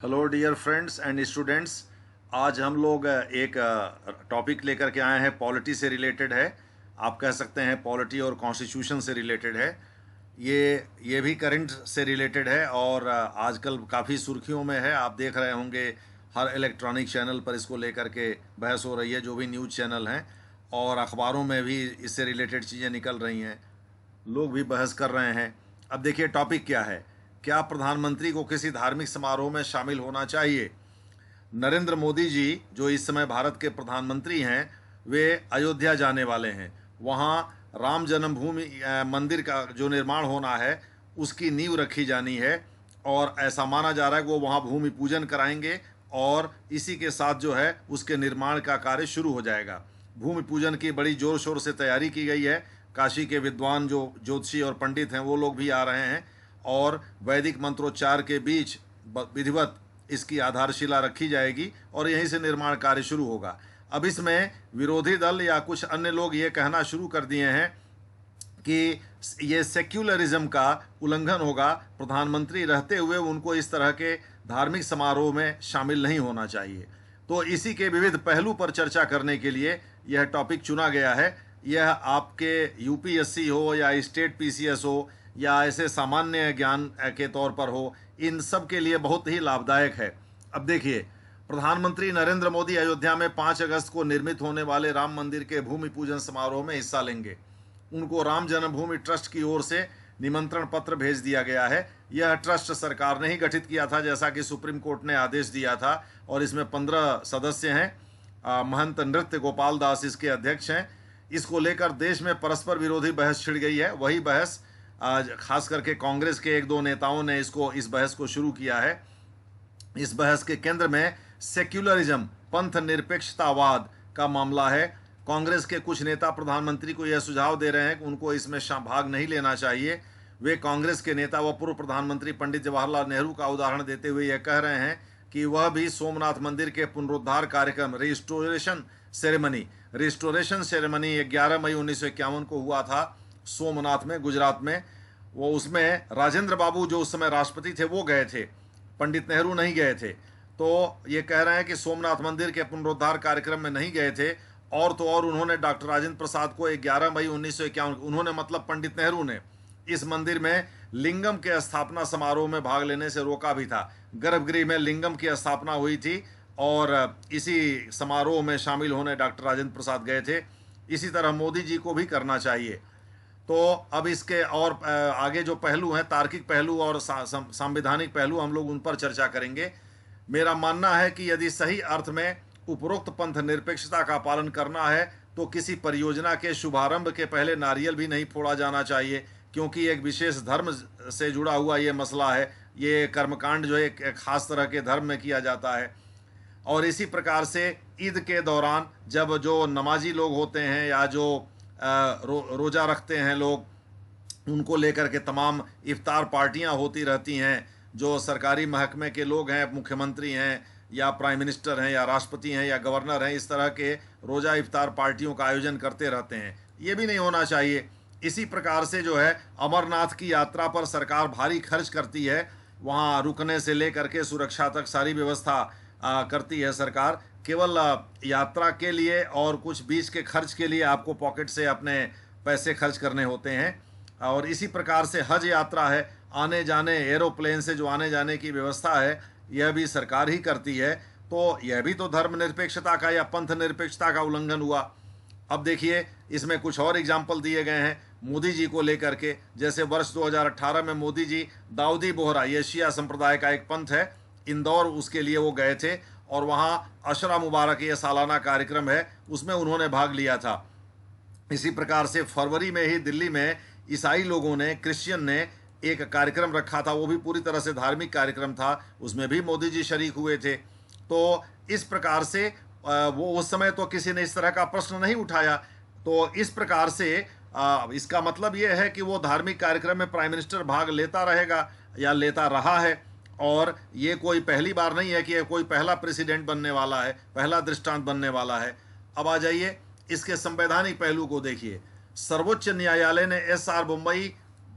Hello dear friends and students. आज हम लोग एक टॉपिक लेकर के आए हैं, पॉलिटी से रिलेटेड है। आप कह सकते हैं पॉलिटी और कॉन्स्टिट्यूशन से रिलेटेड है। ये भी करंट से रिलेटेड है और आजकल काफ़ी सुर्खियों में है। आप देख रहे होंगे हर इलेक्ट्रॉनिक चैनल पर इसको लेकर के बहस हो रही है, जो भी न्यूज़ चैनल हैं, और अखबारों में भी इससे रिलेटेड चीज़ें निकल रही हैं, लोग भी बहस कर रहे हैं। अब देखिए टॉपिक क्या है। क्या प्रधानमंत्री को किसी धार्मिक समारोह में शामिल होना चाहिए? नरेंद्र मोदी जी जो इस समय भारत के प्रधानमंत्री हैं, वे अयोध्या जाने वाले हैं। वहाँ राम जन्मभूमि मंदिर का जो निर्माण होना है, उसकी नींव रखी जानी है, और ऐसा माना जा रहा है कि वो वहाँ भूमि पूजन कराएंगे और इसी के साथ जो है उसके निर्माण का कार्य शुरू हो जाएगा। भूमि पूजन की बड़ी ज़ोर शोर से तैयारी की गई है। काशी के विद्वान जो ज्योतिषी और पंडित हैं वो लोग भी आ रहे हैं, और वैदिक मंत्रोच्चार के बीच विधिवत इसकी आधारशिला रखी जाएगी और यहीं से निर्माण कार्य शुरू होगा। अब इसमें विरोधी दल या कुछ अन्य लोग ये कहना शुरू कर दिए हैं कि ये सेक्युलरिज्म का उल्लंघन होगा, प्रधानमंत्री रहते हुए उनको इस तरह के धार्मिक समारोह में शामिल नहीं होना चाहिए। तो इसी के विविध पहलू पर चर्चा करने के लिए यह टॉपिक चुना गया है। यह आपके यूपीएससी हो या स्टेट पीसीएस हो या ऐसे सामान्य ज्ञान के तौर पर हो, इन सब के लिए बहुत ही लाभदायक है। अब देखिए, प्रधानमंत्री नरेंद्र मोदी अयोध्या में 5 अगस्त को निर्मित होने वाले राम मंदिर के भूमि पूजन समारोह में हिस्सा लेंगे। उनको राम जन्मभूमि ट्रस्ट की ओर से निमंत्रण पत्र भेज दिया गया है। यह ट्रस्ट सरकार ने ही गठित किया था, जैसा कि सुप्रीम कोर्ट ने आदेश दिया था, और इसमें 15 सदस्य हैं। महंत नृत्य गोपाल दास इसके अध्यक्ष हैं। इसको लेकर देश में परस्पर विरोधी बहस छिड़ गई है। वही बहस आज खास करके कांग्रेस के एक दो नेताओं ने इस बहस को शुरू किया है। इस बहस के केंद्र में सेक्युलरिज्म, पंथ निरपेक्षतावाद का मामला है। कांग्रेस के कुछ नेता प्रधानमंत्री को यह सुझाव दे रहे हैं कि उनको इसमें भाग नहीं लेना चाहिए। वे कांग्रेस के नेता व पूर्व प्रधानमंत्री पंडित जवाहरलाल नेहरू का उदाहरण देते हुए यह कह रहे हैं कि वह भी सोमनाथ मंदिर के पुनरुद्धार कार्यक्रम रिस्टोरेशन सेरेमनी 11 मई 1951 को हुआ था सोमनाथ में, गुजरात में। वो उसमें राजेंद्र बाबू जो उस समय राष्ट्रपति थे वो गए थे, पंडित नेहरू नहीं गए थे। तो ये कह रहे हैं कि सोमनाथ मंदिर के पुनरुद्धार कार्यक्रम में नहीं गए थे। और तो और उन्होंने डॉक्टर राजेंद्र प्रसाद को 11 मई 1951, उन्होंने मतलब पंडित नेहरू ने, इस मंदिर में लिंगम के स्थापना समारोह में भाग लेने से रोका भी था। गर्भगृह में लिंगम की स्थापना हुई थी और इसी समारोह में शामिल होने डॉक्टर राजेंद्र प्रसाद गए थे। इसी तरह मोदी जी को भी करना चाहिए। तो अब इसके और आगे जो पहलू हैं, तार्किक पहलू और संवैधानिक पहलू, हम लोग उन पर चर्चा करेंगे। मेरा मानना है कि यदि सही अर्थ में उपरोक्त पंथ निरपेक्षता का पालन करना है तो किसी परियोजना के शुभारंभ के पहले नारियल भी नहीं फोड़ा जाना चाहिए, क्योंकि एक विशेष धर्म से जुड़ा हुआ ये मसला है। ये कर्मकांड जो है एक खास तरह के धर्म में किया जाता है। और इसी प्रकार से ईद के दौरान जब जो नमाजी लोग होते हैं या जो रोज़ा रखते हैं लोग, उनको लेकर के तमाम इफ्तार पार्टियां होती रहती हैं। जो सरकारी महकमे के लोग हैं, मुख्यमंत्री हैं या प्राइम मिनिस्टर हैं या राष्ट्रपति हैं या गवर्नर हैं, इस तरह के रोज़ा इफ्तार पार्टियों का आयोजन करते रहते हैं। ये भी नहीं होना चाहिए। इसी प्रकार से जो है अमरनाथ की यात्रा पर सरकार भारी खर्च करती है। वहाँ रुकने से लेकर के सुरक्षा तक सारी व्यवस्था करती है सरकार। केवल यात्रा के लिए और कुछ बीच के खर्च के लिए आपको पॉकेट से अपने पैसे खर्च करने होते हैं। और इसी प्रकार से हज यात्रा है, आने जाने एरोप्लेन से जो आने जाने की व्यवस्था है, यह भी सरकार ही करती है। तो यह भी तो धर्मनिरपेक्षता का या पंथ निरपेक्षता का उल्लंघन हुआ। अब देखिए, इसमें कुछ और एग्जाम्पल दिए गए हैं मोदी जी को लेकर के। जैसे वर्ष 2018 में मोदी जी दाऊदी बोहरा, ये शिया संप्रदाय का एक पंथ है, इंदौर, उसके लिए वो गए थे और वहाँ अशरा मुबारक ये सालाना कार्यक्रम है, उसमें उन्होंने भाग लिया था। इसी प्रकार से फरवरी में ही दिल्ली में ईसाई लोगों ने, क्रिश्चियन ने एक कार्यक्रम रखा था, वो भी पूरी तरह से धार्मिक कार्यक्रम था, उसमें भी मोदी जी शरीक हुए थे। तो इस प्रकार से वो उस समय तो किसी ने इस तरह का प्रश्न नहीं उठाया। तो इस प्रकार से इसका मतलब ये है कि वो धार्मिक कार्यक्रम में प्राइम मिनिस्टर भाग लेता रहेगा या लेता रहा है। और ये कोई पहली बार नहीं है कि ये कोई पहला प्रेसिडेंट बनने वाला है, पहला दृष्टांत बनने वाला है। अब आ जाइए इसके संवैधानिक पहलू को देखिए। सर्वोच्च न्यायालय ने एस आर मुंबई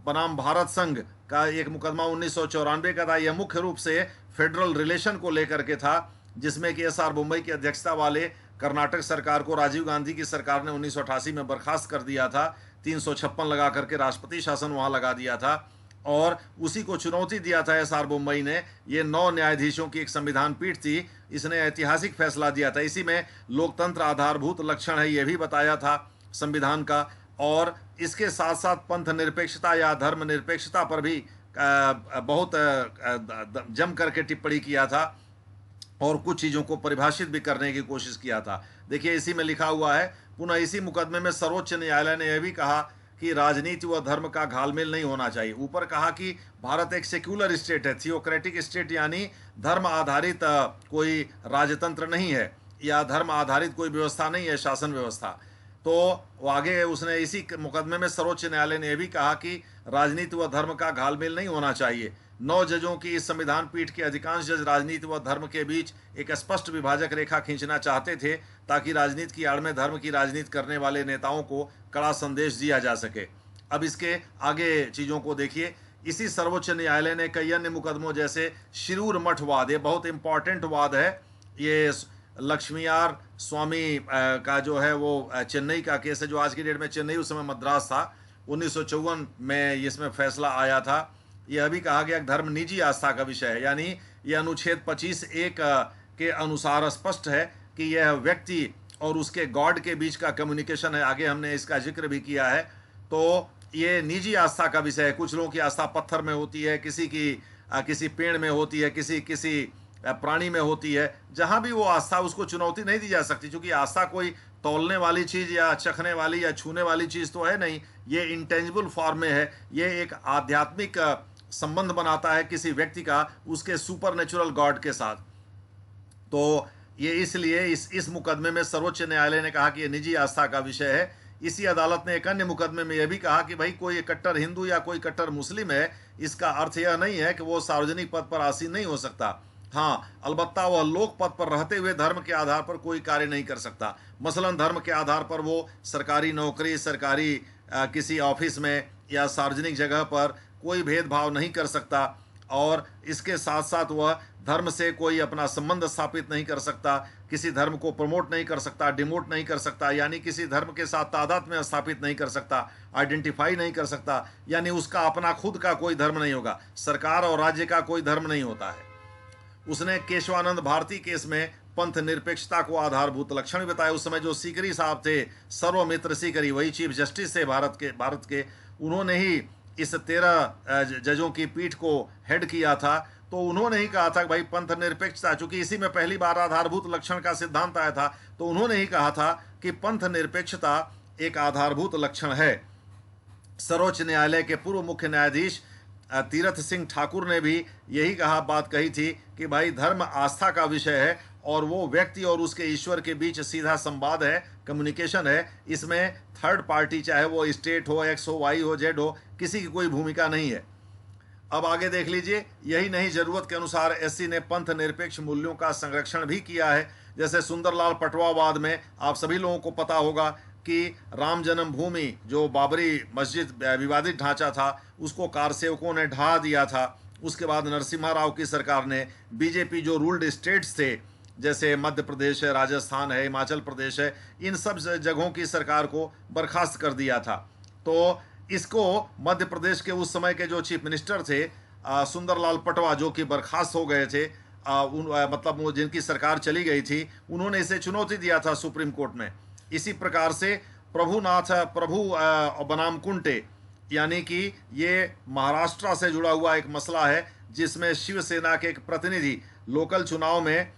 बनाम भारत संघ का एक मुकदमा 1994 का था। यह मुख्य रूप से फेडरल रिलेशन को लेकर के था, जिसमें कि एस आर बोम्मई की अध्यक्षता वाले कर्नाटक सरकार को राजीव गांधी की सरकार ने 1988 में बर्खास्त कर दिया था। 356 लगा करके राष्ट्रपति शासन वहां लगा दिया था और उसी को चुनौती दिया था एस आर बोम्मई ने। ये 9 न्यायाधीशों की एक संविधान पीठ थी, इसने ऐतिहासिक फैसला दिया था। इसी में लोकतंत्र आधारभूत लक्षण है यह भी बताया था संविधान का, और इसके साथ साथ पंथ निरपेक्षता या धर्म निरपेक्षता पर भी बहुत जम करके टिप्पणी किया था और कुछ चीज़ों को परिभाषित भी करने की कोशिश किया था। देखिए इसी में लिखा हुआ है, पुनः इसी मुकदमे में सर्वोच्च न्यायालय ने यह भी कहा कि राजनीति व धर्म का घालमेल नहीं होना चाहिए। ऊपर कहा कि भारत एक सेक्युलर स्टेट है, थियोक्रेटिक स्टेट, यानी धर्म आधारित कोई राजतंत्र नहीं है या धर्म आधारित कोई व्यवस्था नहीं है, शासन व्यवस्था। तो आगे उसने इसी मुकदमे में सर्वोच्च न्यायालय ने यह भी कहा कि राजनीति व धर्म का घालमेल नहीं होना चाहिए। 9 जजों की इस संविधान पीठ के अधिकांश जज राजनीति व धर्म के बीच एक स्पष्ट विभाजक रेखा खींचना चाहते थे ताकि राजनीति की आड़ में धर्म की राजनीति करने वाले नेताओं को कड़ा संदेश दिया जा सके। अब इसके आगे चीज़ों को देखिए। इसी सर्वोच्च न्यायालय ने कई अन्य मुकदमों जैसे शिरूर मठ वाद, ये बहुत इंपॉर्टेंट वाद है, ये लक्ष्मीयार स्वामी का जो है वो चेन्नई का केस है, जो आज की डेट में चेन्नई उस समय मद्रास था। 1954 में इसमें फैसला आया था। यह भी कहा गया धर्म निजी आस्था का विषय है, यानी यह अनुच्छेद 25(1) के अनुसार स्पष्ट है कि यह व्यक्ति और उसके गॉड के बीच का कम्युनिकेशन है। आगे हमने इसका जिक्र भी किया है। तो ये निजी आस्था का विषय है। कुछ लोगों की आस्था पत्थर में होती है, किसी की किसी पेड़ में होती है, किसी प्राणी में होती है। जहाँ भी वो आस्था, उसको चुनौती नहीं दी जा सकती, क्योंकि आस्था कोई तौलने वाली चीज़ या चखने वाली या छूने वाली चीज़ तो है नहीं। ये इंटेंजिबल फॉर्म में है। ये एक आध्यात्मिक संबंध बनाता है किसी व्यक्ति का उसके सुपर नेचुरल गॉड के साथ। तो ये इसलिए इस मुकदमे में सर्वोच्च न्यायालय ने कहा कि ये निजी आस्था का विषय है। इसी अदालत ने एक अन्य मुकदमे में यह भी कहा कि भाई कोई कट्टर हिंदू या कोई कट्टर मुस्लिम है, इसका अर्थ यह नहीं है कि वो सार्वजनिक पद पर आसीन नहीं हो सकता। हाँ, अलबत्ता वह लोक पद पर रहते हुए धर्म के आधार पर कोई कार्य नहीं कर सकता। मसलन धर्म के आधार पर वो सरकारी नौकरी, सरकारी किसी ऑफिस में या सार्वजनिक जगह पर कोई भेदभाव नहीं कर सकता, और इसके साथ साथ वह धर्म से कोई अपना संबंध स्थापित नहीं कर सकता, किसी धर्म को प्रमोट नहीं कर सकता, डिमोट नहीं कर सकता, यानी किसी धर्म के साथ तादाद में स्थापित नहीं कर सकता, आइडेंटिफाई नहीं कर सकता, यानी उसका अपना खुद का कोई धर्म नहीं होगा, सरकार और राज्य का कोई धर्म नहीं होता है। उसने केशवानंद भारती केस में पंथ निरपेक्षता को आधारभूत लक्षण बताया। उस समय जो सीकरी साहब थे, सर्वमित्र सीकरी, वही चीफ जस्टिस थे भारत के, उन्होंने ही इस 13 जजों की पीठ को हेड किया था। तो उन्होंने ही कहा था कि भाई पंथ निरपेक्षता, चूंकि इसी में पहली बार आधारभूत लक्षण का सिद्धांत आया था, तो उन्होंने ही कहा था कि पंथ निरपेक्षता एक आधारभूत लक्षण है। सर्वोच्च न्यायालय के पूर्व मुख्य न्यायाधीश तीरथ सिंह ठाकुर ने भी यही बात कही थी कि भाई धर्म आस्था का विषय है और वो व्यक्ति और उसके ईश्वर के बीच सीधा संवाद है, कम्युनिकेशन है। इसमें थर्ड पार्टी, चाहे वो स्टेट हो, एक्स हो, वाई हो, जेड हो, किसी की कोई भूमिका नहीं है। अब आगे देख लीजिए। यही नहीं, जरूरत के अनुसार एससी ने पंथ निरपेक्ष मूल्यों का संरक्षण भी किया है। जैसे सुंदरलाल पटवावाद में आप सभी लोगों को पता होगा कि राम जन्मभूमि, जो बाबरी मस्जिद विवादित ढांचा था, उसको कारसेवकों ने ढहा दिया था। उसके बाद नरसिम्हा राव की सरकार ने, बीजेपी जो रूल्ड स्टेट्स थे, जैसे मध्य प्रदेश है, राजस्थान है, हिमाचल प्रदेश है, इन सब जगहों की सरकार को बर्खास्त कर दिया था। तो इसको मध्य प्रदेश के उस समय के जो चीफ मिनिस्टर थे सुंदरलाल पटवा, जो कि बर्खास्त हो गए थे, मतलब वो जिनकी सरकार चली गई थी, उन्होंने इसे चुनौती दिया था सुप्रीम कोर्ट में। इसी प्रकार से प्रभु बनाम कुंटे, यानी कि ये महाराष्ट्र से जुड़ा हुआ एक मसला है, जिसमें शिवसेना के एक प्रतिनिधि लोकल चुनाव में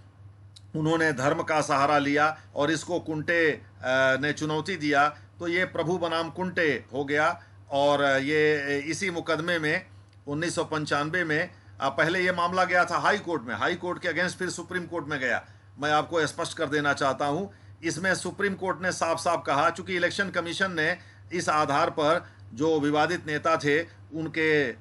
उन्होंने धर्म का सहारा लिया और इसको कुंटे ने चुनौती दिया। तो ये प्रभु बनाम कुंटे हो गया। और ये इसी मुकदमे में 1995 में पहले ये मामला गया था हाई कोर्ट में, हाई कोर्ट के अगेंस्ट फिर सुप्रीम कोर्ट में गया। मैं आपको स्पष्ट कर देना चाहता हूँ, इसमें सुप्रीम कोर्ट ने साफ साफ कहा, चूंकि इलेक्शन कमीशन ने इस आधार पर जो विवादित नेता थे उनके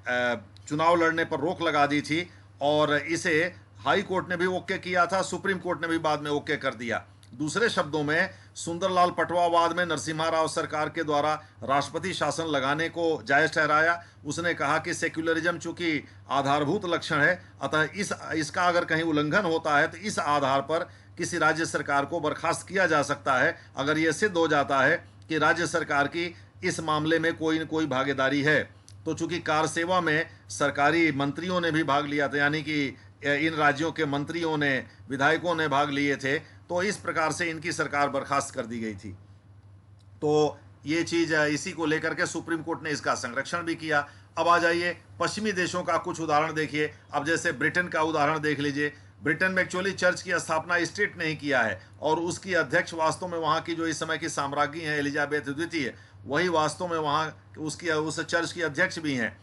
चुनाव लड़ने पर रोक लगा दी थी, और इसे हाई कोर्ट ने भी ओके किया था, सुप्रीम कोर्ट ने भी बाद में ओके कर दिया। दूसरे शब्दों में सुंदरलाल पटवावाद में नरसिम्हा राव सरकार के द्वारा राष्ट्रपति शासन लगाने को जायज ठहराया। उसने कहा कि सेक्युलरिज्म चूंकि आधारभूत लक्षण है, अतः इसका अगर कहीं उल्लंघन होता है तो इस आधार पर किसी राज्य सरकार को बर्खास्त किया जा सकता है अगर यह सिद्ध हो जाता है कि राज्य सरकार की इस मामले में कोई न कोई भागीदारी है। तो चूंकि कार सेवा में सरकारी मंत्रियों ने भी भाग लिया था, यानी कि इन राज्यों के मंत्रियों ने, विधायकों ने भाग लिए थे, तो इस प्रकार से इनकी सरकार बर्खास्त कर दी गई थी। तो ये चीज़ इसी को लेकर के सुप्रीम कोर्ट ने इसका संरक्षण भी किया। अब आ जाइए पश्चिमी देशों का कुछ उदाहरण देखिए। अब जैसे ब्रिटेन का उदाहरण देख लीजिए। ब्रिटेन में एक्चुअली चर्च की स्थापना स्टेट नहीं किया है और उसकी अध्यक्ष वास्तव में वहाँ की जो इस समय की साम्राज्ञी है एलिजाबेथ द्वितीय, वही वास्तव में वहाँ उस चर्च की अध्यक्ष भी हैं।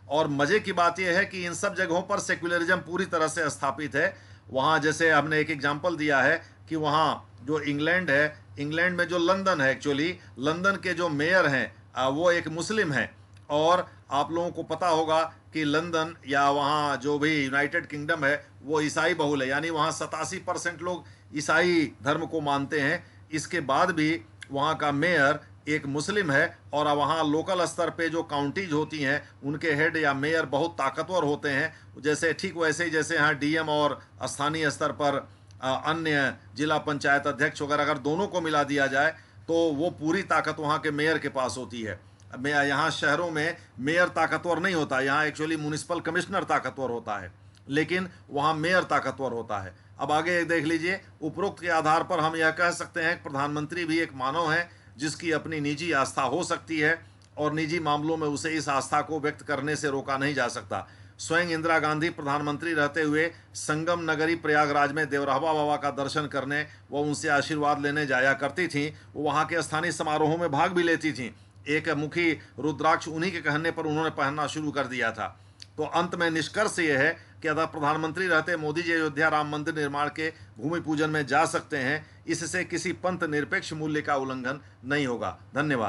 और मज़े की बात यह है कि इन सब जगहों पर सेक्युलरिज्म पूरी तरह से स्थापित है। वहाँ जैसे हमने एक एग्जाम्पल दिया है कि वहाँ जो इंग्लैंड है, इंग्लैंड में जो लंदन है, एक्चुअली लंदन के जो मेयर हैं वो एक मुस्लिम हैं। और आप लोगों को पता होगा कि लंदन या वहाँ जो भी यूनाइटेड किंगडम है वो ईसाई बहुल है, यानी वहाँ 87% लोग ईसाई धर्म को मानते हैं। इसके बाद भी वहाँ का मेयर एक मुस्लिम है और वहाँ लोकल स्तर पे जो काउंटीज होती हैं उनके हेड या मेयर बहुत ताकतवर होते हैं। जैसे ठीक वैसे ही जैसे यहाँ डीएम और स्थानीय स्तर पर अन्य जिला पंचायत अध्यक्ष वगैरह अगर दोनों को मिला दिया जाए तो वो पूरी ताकत वहाँ के मेयर के पास होती है। यहाँ शहरों में मेयर ताकतवर नहीं होता, यहाँ एक्चुअली म्युनिसिपल कमिश्नर ताकतवर होता है, लेकिन वहाँ मेयर ताकतवर होता है। अब आगे देख लीजिए। उपरोक्त के आधार पर हम यह कह सकते हैं कि प्रधानमंत्री भी एक मानव है जिसकी अपनी निजी आस्था हो सकती है और निजी मामलों में उसे इस आस्था को व्यक्त करने से रोका नहीं जा सकता। स्वयं इंदिरा गांधी प्रधानमंत्री रहते हुए संगम नगरी प्रयागराज में देवराबा बाबा का दर्शन करने व उनसे आशीर्वाद लेने जाया करती थीं। वो वहाँ के स्थानीय समारोहों में भाग भी लेती थीं। एक मुखी रुद्राक्ष उन्हीं के कहने पर उन्होंने पहनना शुरू कर दिया था। तो अंत में निष्कर्ष ये है कि अगर प्रधानमंत्री रहते मोदी जी अयोध्या राम मंदिर निर्माण के भूमि पूजन में जा सकते हैं। इससे किसी पंथ निरपेक्ष मूल्य का उल्लंघन नहीं होगा। धन्यवाद।